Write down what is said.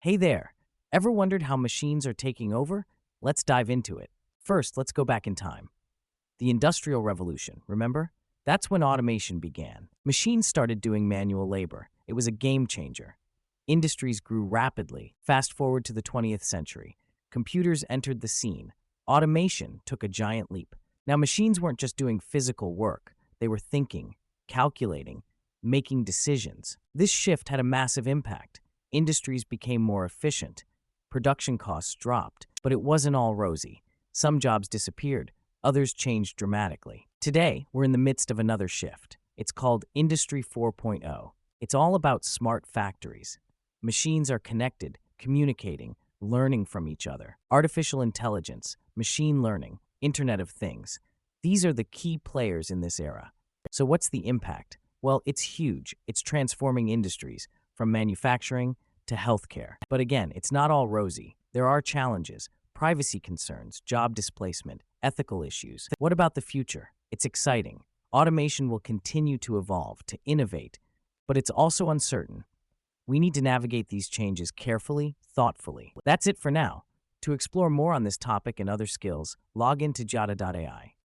Hey there! Ever wondered how machines are taking over? Let's dive into it. First, let's go back in time. The Industrial Revolution, remember? That's when automation began. Machines started doing manual labor. It was a game changer. Industries grew rapidly. Fast forward to the 20th century. Computers entered the scene. Automation took a giant leap. Now, machines weren't just doing physical work. They were thinking, calculating, making decisions. This shift had a massive impact. Industries became more efficient. Production costs dropped, but it wasn't all rosy. Some jobs disappeared. Others changed dramatically. Today, we're in the midst of another shift. It's called Industry 4.0. It's all about smart factories. Machines are connected, communicating, learning from each other. Artificial intelligence, machine learning, Internet of Things. These are the key players in this era. So what's the impact? Well, it's huge. It's transforming industries, from manufacturing to healthcare. But again, it's not all rosy. There are challenges, privacy concerns, job displacement, ethical issues. What about the future? It's exciting. Automation will continue to evolve, to innovate, but it's also uncertain. We need to navigate these changes carefully, thoughtfully. That's it for now. To explore more on this topic and other skills, log into Gyata.ai.